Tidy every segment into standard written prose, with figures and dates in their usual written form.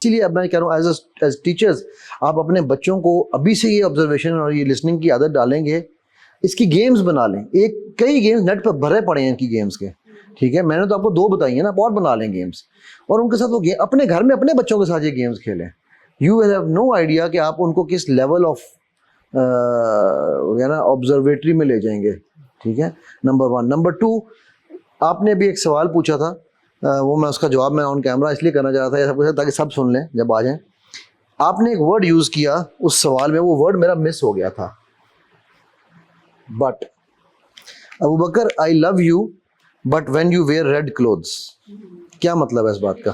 इसीलिए अब मैं कह रहा हूँ एज टीचर्स आप अपने बच्चों को अभी से ये ऑब्जर्वेशन और ये लिसनिंग की आदत डालेंगे, इसकी गेम्स बना लें। कई गेम्स नेट पर भरे पड़े हैं इनकी गेम्स के, ठीक है, मैंने तो आपको 2 बताई है ना, और बना लें गेम्स और उनके साथ वो गेम अपने घर में अपने बच्चों के साथ ये गेम्स खेलें। You will have no idea कि आप उनको किस लेवल ऑफ ऑब्जर्वेटरी में ले जाएंगे, ठीक है, नंबर 1। नंबर 2, आपने भी एक सवाल पूछा था, वो मैं उसका जवाब मैं ऑन कैमरा इसलिए करना चाह रहा था ये सब कुछ ताकि सब सुन लें जब आ जाएं। आपने एक वर्ड यूज़ किया उस सवाल में, वो वर्ड मेरा मिस हो गया था, but Abu Bakr I love you but when you wear red clothes, क्या मतलब है इस बात का?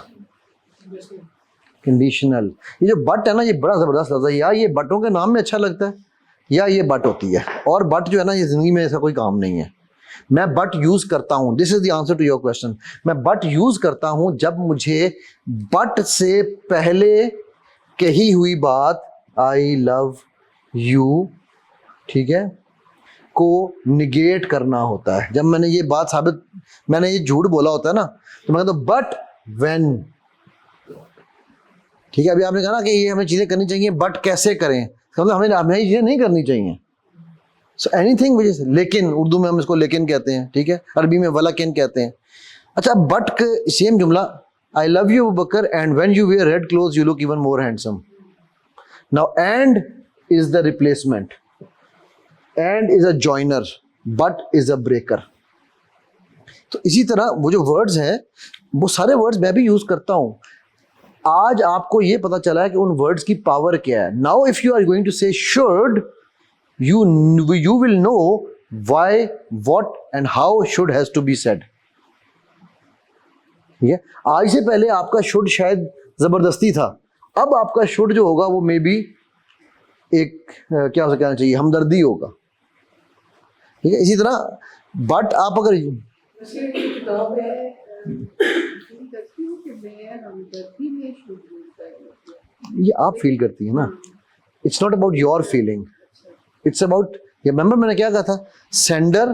कंडीशनल। ये जो बट है ना, ये बड़ा ज़बरदस्त लफ्ज़ है, या ये बटों के नाम में अच्छा लगता है या ये बट होती है, और बट जो है ना ये ज़िंदगी में ऐसा कोई काम नहीं है। मैं बट यूज़ करता हूँ, this is the answer to your question, मैं बट यूज़ करता हूँ जब मुझे बट से पहले कही हुई बात आई लव यू, ठीक है, को निगेट करना होता है। जब मैंने ये बात मैंने ये झूठ बोला होता है ना, तो मैं कहता हूँ बट व्हेन, ठीक है। अभी आपने कहा ना कि ये हमें चीज़ें करनी चाहिए, बट कैसे करें, मतलब हमें ये चीज़ें नहीं करनी चाहिए। सो एनीथिंग विच इज, लेकिन उर्दू में हम इसको लेकिन कहते हैं, ठीक है, अरबी में वलाकिन कहते हैं। अच्छा, बट के सेम जुमला, I love you Bakr and when you wear red clothes you look even more handsome. Now and is the replacement, and is a joiner, but is a breaker. तो इसी तरह वो जो वर्ड्स हैं वो सारे वर्ड्स मैं भी यूज करता हूं। आज आपको ये पता चला है कि उन वर्ड्स की पावर क्या है। Now if you are going to say should, you will know why, what and how should has to be said, ठीक है। आज से पहले आपका शुड शायद जबरदस्ती था, अब आपका शुड जो होगा वो मे बी एक क्या कहना चाहिए, हमदर्दी होगा, ठीक है। इसी तरह बट आप अगर ये आप फील करती है ना, it's not about your feeling, it's about, remember मैंने क्या कहा था, सेंडर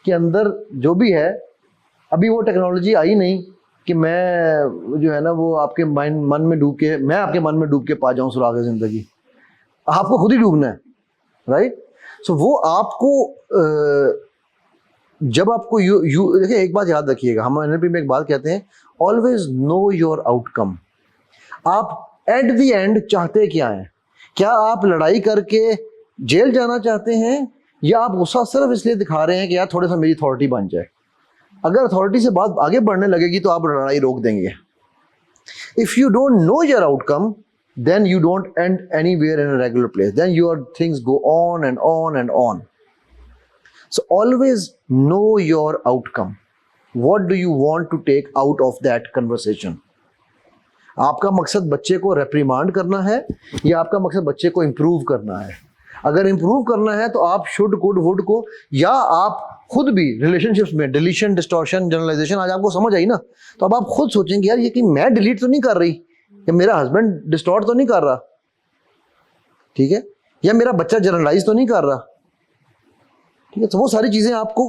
के अंदर जो भी है, अभी वो टेक्नोलॉजी आई नहीं कि मैं जो है ना वो आपके मन में डूब के, मैं आपके मन में डूब के पा जाऊं सुराग जिंदगी, आपको खुद ही डूबना है, राइट। सो वो आपको जब आपको देखिए एक बात याद रखिएगा, हम एनएलपी में एक बात कहते हैं, ऑलवेज नो योर आउटकम। आप एट द एंड चाहते क्या है? क्या आप लड़ाई करके जेल जाना चाहते हैं, या आप गुस्सा सिर्फ इसलिए दिखा रहे हैं कि यार थोड़ा सा मेरी अथॉरिटी बन जाए? अगर अथॉरिटी से बात आगे बढ़ने लगेगी तो आप लड़ाई रोक देंगे। If you don't know your outcome then you don't end anywhere in a regular place, then your things go on and on and on. So always know your outcome, what do you want to take out of that conversation. आपका मकसद बच्चे को रेप्रिमांड करना है या आपका मकसद बच्चे को इंप्रूव करना है? अगर इंप्रूव करना है तो आप शुड, कुड, वुड को, या आप खुद भी रिलेशनशिप्स में डिलीशन, डिस्टॉर्शन, जनरलाइजेशन आज आपको समझ आई ना, तो अब आप खुद सोचेंगे यार ये कि मैं डिलीट तो नहीं कर रही, या मेरा हस्बैंड डिस्टॉर्ट तो नहीं कर रहा, ठीक है, या मेरा बच्चा जनरलाइज तो नहीं कर रहा, ठीक है। तो वो सारी चीजें आपको,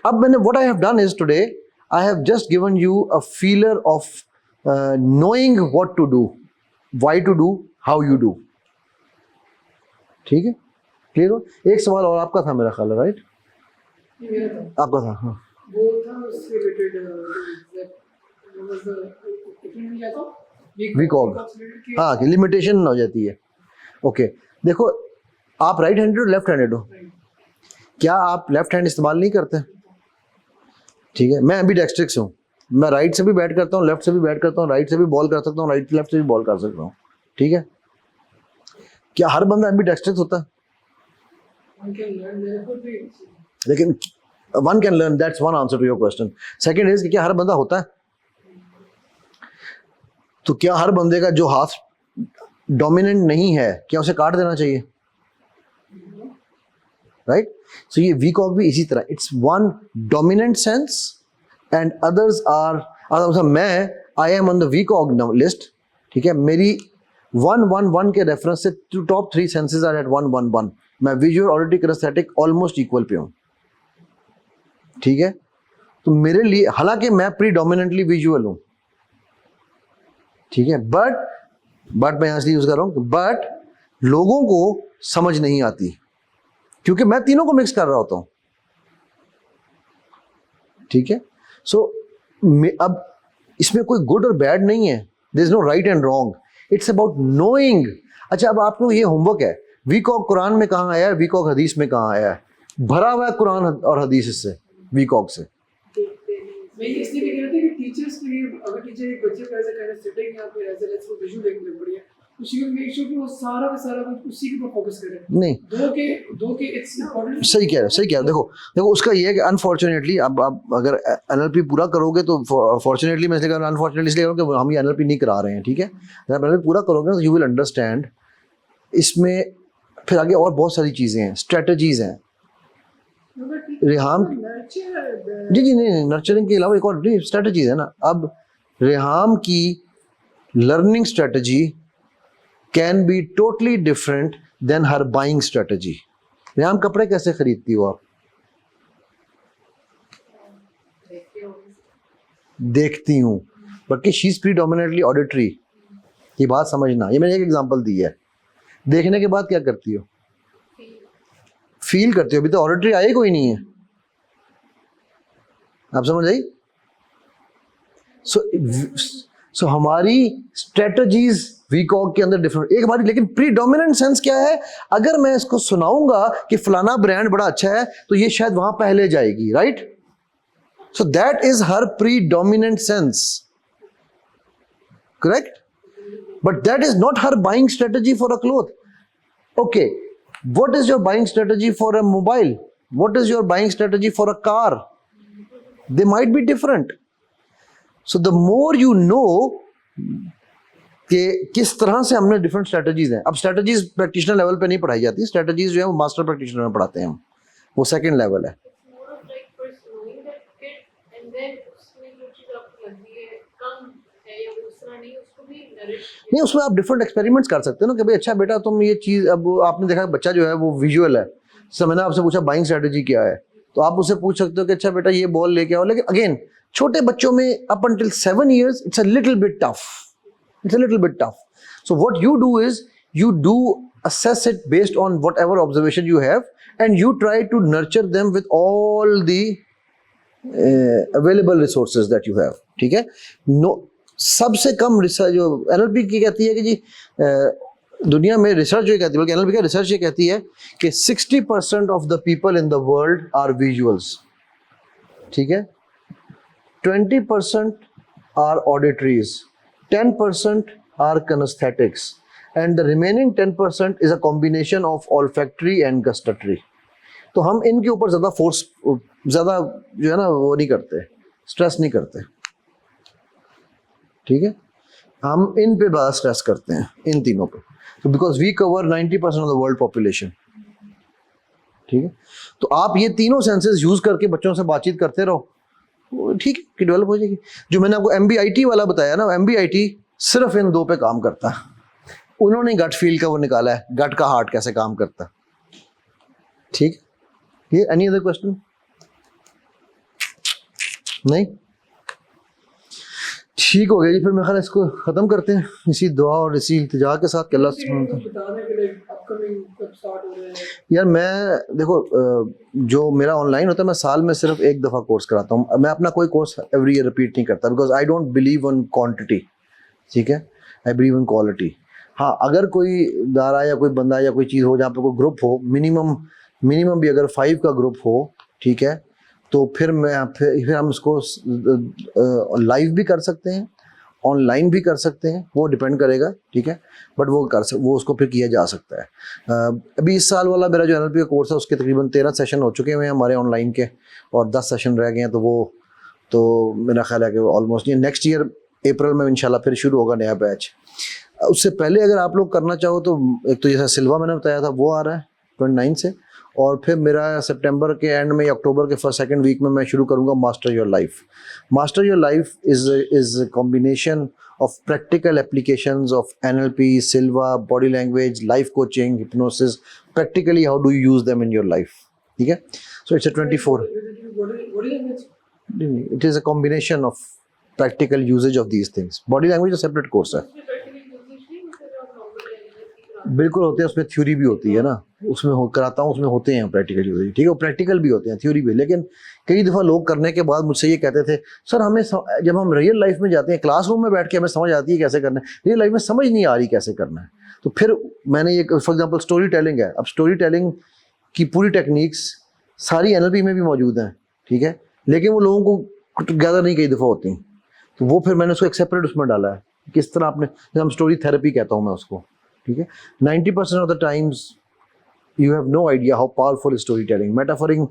अब मैंने what I have done is today I have just given you a feeler of knowing what to do, why to do, how you do, ठीक है, क्लियर हो? एक सवाल और आपका था मेरा ख्याल है, राइट? आपका था, हाँ, वो था उससे रिलेटेड, वीकॉग, हाँ, कि लिमिटेशन हो जाती है। ओके, देखो आप राइट हैंडेड हो, लेफ्ट हैंडेड हो? क्या आप लेफ्ट हैंड इस्तेमाल नहीं करते? ठीक है, मैं अभी डेक्स्ट्रिक्स हूँ, मैं राइट से भी बैट करता हूँ, लेफ्ट से भी बैट करता हूँ, राइट से भी बॉल कर सकता हूँ, राइट लेफ्ट से भी बॉल कर सकता हूँ, ठीक है। क्या हर बंदा एम्बीडेक्स्ट्रिक्स होता है? लेकिन one can learn, that's one answer to your question. Second is कि क्या हर बंदा होता है? तो क्या हर बंदे का जो हाथ डोमिनेंट नहीं है, क्या उसे काट देना चाहिए? राइट। सो ये वीकॉग भी इसी तरह, it's one dominant sense and others are, मैं I am on the VCOG list, ठीक है, मेरी 1-1-1 के रेफरेंस से टॉप 3 सेंसेस आर एट 1-1-1, मैं visual, auditive, kinesthetic almost equal पे हूँ, ठीक है। तो मेरे लिए, हालांकि मैं प्रीडोमिनेंटली विजुअल हूँ, ठीक है, बट मैं यहाँ से यूज कर रहा हूँ, बट लोगों को समझ नहीं आती क्योंकि मैं तीनों को मिक्स कर रहा होता हूँ। ठीक है, सो अब इसमें कोई गुड और बैड नहीं है, there is no right and wrong, it's about knowing. अच्छा, अब आपको ये होमवर्क है, वीकॉक कुरान में कहाँ आया है, वीकॉक हदीस में कहाँ आया है? भरा हुआ है कुरान और हदीस इससे, वीकॉक से। मैं इसलिए भी कह रहा था कि टीचर्स के लिए, अगर टीचर एक बच्चे को ऐसा कहना सिटिंग यहाँ पे ऐसे लेट्स विजुअल देखने लग बढ़िया, तो शी विल मेक श्योर कि वो सारा का सारा कुछ उसी के ऊपर फोकस करे। नहीं, दो के इट्स इंपॉर्टेंट। सही कह रहे हो। देखो उसका ये है कि अनफॉर्चुनेटली अब अगर एनएलपी पूरा करोगे तो, फॉर्चुनेटली मैं इसलिए कह रहा हूँ, अनफॉर्चुनेटली इसलिए कह रहा हूँ कि हम ये एनएलपी नहीं करा रहे हैं। ठीक है, अगर एनएलपी पूरा करोगे तो यू विल अंडरस्टैंड। इसमें फिर आगे और बहुत सारी चीजें हैं, स्ट्रेटजीज हैं। रेहाम जी नहीं, नर्चरिंग के अलावा एक और स्ट्रेटजीज है ना। अब रेहाम की learning strategy can be totally different than her buying strategy. Reham कपड़े कैसे खरीदती हो आप? देखती हूँ, बल्कि शी इज प्रीडोमिनेटली ऑडिटरी। ये बात समझना, ये मैंने एक एग्जांपल दी है। देखने के बाद क्या करती हो? फील करती हो। अभी तो ऑडिटरी आई कोई नहीं है, आप समझ आई? सो हमारी स्ट्रेटजीज वीकॉक के अंदर डिफरेंट एक हमारी, लेकिन प्रीडोमिनेंट सेंस क्या है? अगर मैं इसको सुनाऊंगा कि फलाना ब्रांड बड़ा अच्छा है तो ये शायद वहां पहले जाएगी, right? So that is her predominant sense, correct? But that is not her buying strategy for a cloth. Okay, what is your buying strategy for a mobile? What is your buying strategy for a car? They might be different. So the more you know कि किस तरह से हमने different strategies हैं। अब strategies practitioner level पे नहीं पढ़ाई जाती, स्ट्रेटजीज जो है वो मास्टर प्रैक्टिशनर में पढ़ाते हैं हम, वो सेकंड लेवल है। नहीं, उसमें आप डिफरेंट एक्सपेरिमेंट्स कर सकते हो ना कि भाई अच्छा बेटा तुम ये चीज़, अब आपने देखा बच्चा जो है वो विजुअल है, जैसे मैंने आपसे पूछा बाइंग स्ट्रेटजी क्या है, तो आप उससे पूछ सकते हो कि अच्छा बेटा ये बॉल लेके आओ। लेकिन अगेन छोटे बच्चों में up until 7 years it's a little bit tough. So what you do is you do assess it based on whatever observation you have and you try to nurture them with all the available resources that you have। ठीक है, no सबसे कम research जो NLP की कहती है कि जी दुनिया में रिसर्च जो कहती है, बल्कि एनएलपी का रिसर्च ये कहती है कि 60% of the people in the world are visuals. ठीक है, 20% are auditories, 10% are kinesthetics and the remaining 10% is a combination of olfactory and gustatory। तो हम इनके ऊपर ज़्यादा फोर्स, ज़्यादा जो है ना वो नहीं करते, स्ट्रेस नहीं करते। ठीक है, हम इन पे ज़्यादा स्ट्रेस करते हैं, इन तीनों पे, तो because we cover 90% of the world population. ठीक है, तो आप ये तीनों सेंसेस यूज करके बच्चों से बातचीत करते रहो, ठीक है कि डेवलप हो जाएगी। जो मैंने आपको MBIT वाला बताया ना, MBIT सिर्फ इन दो पे काम करता है। उन्होंने गट फील का वो निकाला है, गट का हार्ट कैसे काम करता है। ठीक, ये एनी अदर क्वेश्चन? नहीं, ठीक हो गया जी। फिर मैं ख्याल इसको खत्म करते हैं इसी दुआ और इसी इल्तिजा के साथ कि अल्लाह यार मैं देखो जो मेरा ऑनलाइन होता है, मैं साल में सिर्फ एक दफ़ा कोर्स कराता हूँ। मैं अपना कोई कोर्स एवरी ईयर रिपीट नहीं करता, because I don't believe in quantity. ठीक है, आई बिलीव इन क्वालिटी। हाँ, अगर कोई दारा या कोई बंदा या कोई चीज़ हो जहाँ पे कोई ग्रुप हो, मिनिमम भी अगर 5 का ग्रुप हो, ठीक है, तो फिर फिर हम उसको लाइव भी कर सकते हैं, ऑनलाइन भी कर सकते हैं, वो डिपेंड करेगा। ठीक है, बट वो उसको फिर किया जा सकता है। अभी इस साल वाला मेरा जो NLP का कोर्स है उसके तकरीबन 13 सेशन हो चुके हैं हमारे ऑनलाइन के, और 10 सेशन रह गए हैं। तो मेरा ख्याल है कि ऑलमोस्ट ये नेक्स्ट ईयर अप्रैल में इंशाल्लाह फिर शुरू होगा नया बैच। उससे पहले अगर आप लोग करना चाहो तो एक तो जैसा सिल्वा मैंने बताया था वो आ रहा है 29 से, और फिर मेरा सितंबर के एंड में, अक्टूबर के फर्स्ट सेकंड वीक में मैं शुरू करूंगा master your life. Master your life is combination of practical applications of NLP, Silva, body language, life coaching, hypnosis, practically how do you use them in your life. ठीक है, so it's a 24, it is a combination of practical usage of these things. Body language a separate course है, बिल्कुल होते हैं, उसमें theory भी होती है ना, उसमें कराता हूँ, उसमें होते हैं प्रैक्टिकल यूजेज, ठीक है, वो प्रैक्टिकल भी होते हैं, थ्योरी भी। लेकिन कई दफ़ा लोग करने के बाद मुझसे ये कहते थे, सर हमें जब हम रियल लाइफ में जाते हैं, क्लासरूम में बैठ के हमें समझ आती है कैसे करना है, रियल लाइफ में समझ नहीं आ रही कैसे करना है। तो फिर मैंने ये, फॉर एग्जाम्पल स्टोरी टेलिंग है, अब स्टोरी टेलिंग की पूरी टेक्निक्स सारी NLP में भी मौजूद हैं, ठीक है, लेकिन वो लोगों को गैदर नहीं कई दफ़ा होती, तो वो फिर मैंने उसको एक सेपरेट उसमें डाला है, किस तरह आपने, हम स्टोरी थेरेपी कहता हूँ मैं उसको, ठीक है। 90% of the times you have no idea how powerful story telling, metaphoring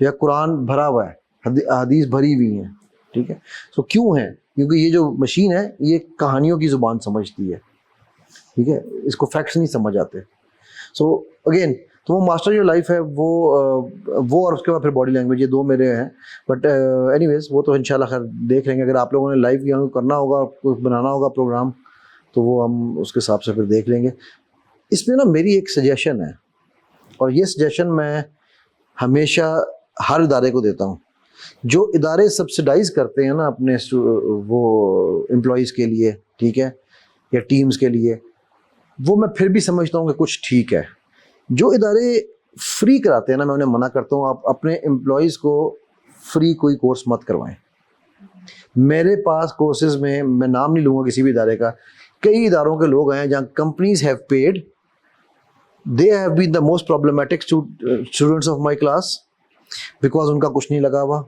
जो है, कुरान भरा हुआ है, हदीस भरी हुई है, ठीक है। सो क्यों है? क्योंकि ये जो मशीन है ये कहानियों की ज़ुबान समझती है, ठीक है, इसको फैक्ट्स नहीं समझ आते। सो अगेन, तो वो मास्टर योर लाइफ है, वो और उसके बाद फिर बॉडी लैंग्वेज, ये दो मेरे हैं। बट एनीवेज वो तो इंशाल्लाह खैर देख लेंगे, अगर आप लोगों ने लाइव यहाँ करना होगा, कुछ बनाना होगा प्रोग्राम, तो वो हम उसके हिसाब से फिर देख लेंगे। इसमें ना मेरी एक सजेशन है, और ये सजेशन मैं हमेशा हर इदारे को देता हूँ, जो इदारे सब्सिडाइज करते हैं ना अपने वो एम्प्लॉयज़ के लिए, ठीक है, या टीम्स के लिए, वो मैं फिर भी समझता हूँ कि कुछ ठीक है। जो इदारे फ्री कराते हैं ना, मैं उन्हें मना करता हूँ, आप अपने एम्प्लॉयज़ को फ्री कोई कोर्स मत करवाएं। मेरे पास कोर्सेज में, मैं नाम नहीं लूँगा किसी भी इदारे का, कई इदारों के लोग हैं जहाँ companies have paid, they have been the most problematic students of my class, because उनका कुछ नहीं लगा हुआ।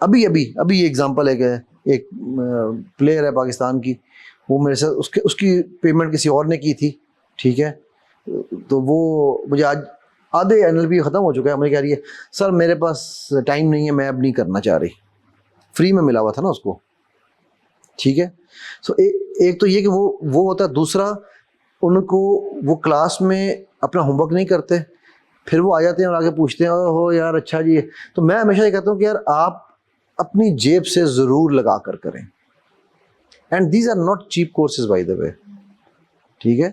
अभी ये एग्जांपल है, एक प्लेयर है पाकिस्तान की, वो मेरे साथ उसकी पेमेंट किसी और ने की थी, ठीक है, तो वो मुझे आज आधे NLP ख़त्म हो चुका है, मुझे कह रही है सर मेरे पास टाइम नहीं है, मैं अब नहीं करना चाह रही, फ्री में मिला हुआ था ना उसको, ठीक है। सो एक तो ये कि वो होता है, दूसरा उनको वो क्लास में अपना होमवर्क नहीं करते, फिर वो आ जाते हैं और आगे पूछते हैं, हो यार अच्छा जी। तो मैं हमेशा ये कहता हूँ कि यार आप अपनी जेब से ज़रूर लगा कर करें, and these are not cheap courses by the way, ठीक है,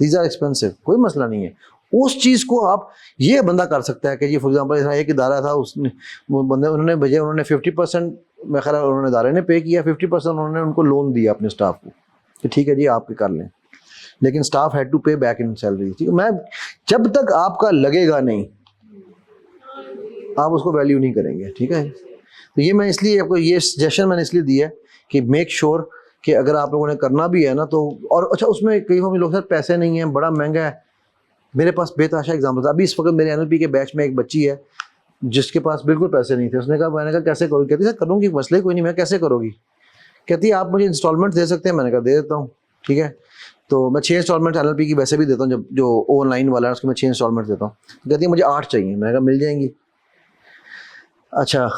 दीज आर एक्सपेंसिव, कोई मसला नहीं है। उस चीज़ को आप, ये बंदा कर सकता है कि जी फॉर एग्जांपल एक इदारा था, उसने वो बंदे उन्होंने भेजे, उन्होंने 50% मैं ख्याल उन्होंने इदारे ने पे किया, 50% उन्होंने उनको लोन दिया अपने स्टाफ को कि ठीक है जी आप कर लें, लेकिन स्टाफ हैड टू पे बैक इन सैलरी, ठीक है। मैं जब तक आपका लगेगा नहीं, आप उसको वैल्यू नहीं करेंगे, ठीक है। तो ये मैं इसलिए आपको ये सजेशन मैंने इसलिए दी है कि मेक श्योर कि अगर आप लोगों ने करना भी है ना तो, और अच्छा उसमें कई बार लोग सर पैसे नहीं हैं, बड़ा महंगा है। मेरे पास बेतहाशा एग्जाम्पल था, अभी इस वक्त मेरे NLP के बैच में एक बच्ची है जिसके पास बिल्कुल पैसे नहीं थे। उसने कहा, मैंने कहा कैसे करोगी? कहती सर करूँगी, मसले कोई नहीं, मैं कैसे करोगी? कहती है आप मुझे इंस्टॉलमेंट दे सकते हैं? मैंने कहा दे देता हूँ, ठीक है। तो मैं 6 इंस्टॉलमेंट NLP की वैसे भी देता हूँ, जब जो ऑनलाइन वाला है उसको मैं 6 इंस्टॉलमेंट देता हूँ। तो कहती है मुझे 8 चाहिए। मैंने कहा मिल जाएंगी। अच्छा,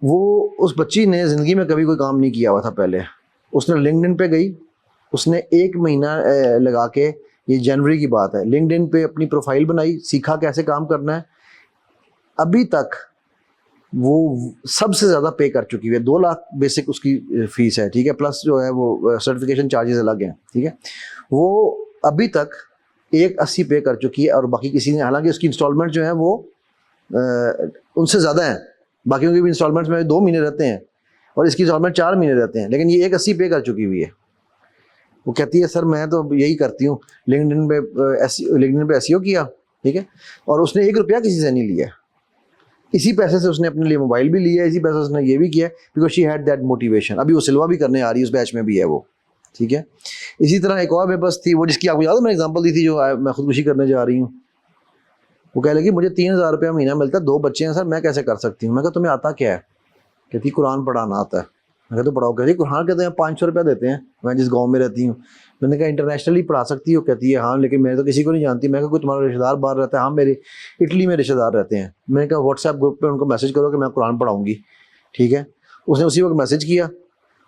वो उस बच्ची ने ज़िंदगी में कभी कोई काम नहीं किया हुआ था पहले। उसने लिंक्डइन पे गई, उसने 1 महीना लगा के, ये जनवरी की बात है, लिंक्डइन पे अपनी प्रोफाइल बनाई, सीखा कैसे काम करना है। अभी तक वो सबसे ज़्यादा पे कर चुकी है। 2 लाख बेसिक उसकी फ़ीस है, ठीक है, प्लस जो है वो सर्टिफिकेशन चार्जेस अलग हैं, ठीक है। वो अभी तक 180 पे कर चुकी है, और बाकी किसी ने, हालांकि उसकी इंस्टॉलमेंट जो है वो उनसे ज़्यादा हैं। बाकियों की भी इंस्टॉलमेंट्स में 2 महीने रहते हैं और इसकी इंस्टॉलमेंट 4 महीने रहते हैं, लेकिन ये 180 पे कर चुकी हुई है। वो कहती है सर मैं तो यही करती हूँ, लिंक्डइन पे SEO किया, ठीक है, और उसने 1 रुपया किसी से नहीं लिया। इसी पैसे से उसने अपने लिए मोबाइल भी लिया, इसी पैसे से उसने ये भी किया, because she had that motivation. अभी वो सिल्वा भी करने आ रही है, उस बैच में भी है वो, ठीक है। इसी तरह एक और बेबस थी, वो जिसकी आपको याद है मैंने एग्जांपल दी थी, जो मैं खुदकुशी करने जा रही हूँ। वो कह लगी मुझे 3000 रुपया महीना मिलता है, 2 बच्चे हैं सर, मैं कैसे कर सकती हूँ? मैं कहा तुम्हें आता क्या है? कहती कुरान पढ़ाना आता है। मैं कहा तो पढ़ाओ। कहती कुरान कहते हैं 500 रुपया देते हैं, मैं जिस गाँव में रहती हूँ। मैंने कहा इंटरनेशनली पढ़ा सकती हो? कहती है हाँ, लेकिन मैं तो किसी को नहीं जानती। मैं कहा कोई तुम्हारा रिश्तेदार बाहर रहता है? हाँ, मेरे इटली में रिश्तेदार रहते हैं। मैंने कहा व्हाट्सएप ग्रुप पे उनको मैसेज करो कि मैं कुरान पढ़ाऊँगी, ठीक है। उसने उसी वक्त मैसेज किया,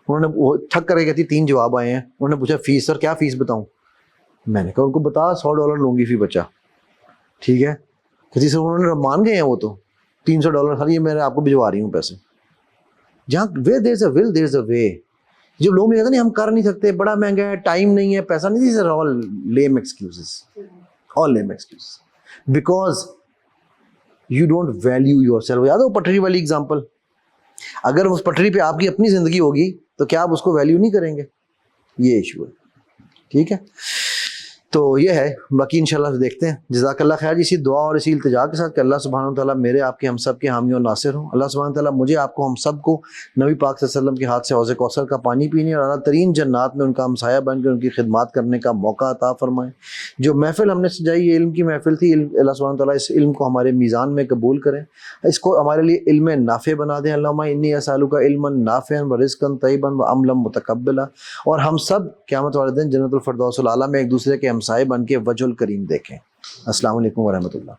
उन्होंने वो ठक करके कहती 3 जवाब आए हैं। उन्होंने पूछा फ़ीस सर क्या फ़ीस बताऊँ? मैंने कहा उनको बता $100 लूँगी फ़ी बच्चा, ठीक है। कहती सर उन्होंने मान गए हैं वो तो $300 सर, ये मैं आपको भिजवा रही हूँ पैसे। जहाँ where there is a will there is a way. जब लोग कहते हैं नहीं हम कर नहीं सकते, बड़ा महंगा है, टाइम नहीं है, पैसा नहीं, these are all lame excuses, all lame excuses, because you don't value yourself. याद है वो पटरी वाली एग्जांपल? अगर उस पटरी पे आपकी अपनी जिंदगी होगी तो क्या आप उसको वैल्यू नहीं करेंगे? ये इशू है, ठीक है। तो ये है, बाकी इंशाल्लाह देखते हैं। जज़ाकल्लाह खैर। इसी दुआ और इसी इल्तिजा के साथ कि अल्लाह सुब्हानहू व तआला मेरे आपके हम सब के हामी और नासिर हों। अल्लाह सुब्हानहू व तआला मुझे आपको हम सब को नबी पाक सल्लल्लाहु अलैहि वसल्लम के हाथ से हौज़ कौसर का पानी पीने और अला तरीन जन्नात में उनका हमसाया बनकर उनकी खिदमत करने का मौका अता फरमाएँ। जो महफ़िल हमने सजाई, ये इल्म की महफ़िल थी। अल्लाह सुब्हानहू व तआला इस इल्म को हमारे मीज़ान में कबूल करें, इसको हमारे लिए इल्म नाफ़े बना दें। अल्लाहुम्मा इन्नी असअलुका इल्मन नाफ़िअन व रिज़्क़न तय्यबन व अमलन मुतक़ब्बिला। और हम सब क़यामत वाले दिन जन्नतुल फ़िरदौसिल आला में एक दूसरे के हमसाए बन के वजहुल करीम देखें। अस्सलामु अलैकुम व रहमतुल्लाह।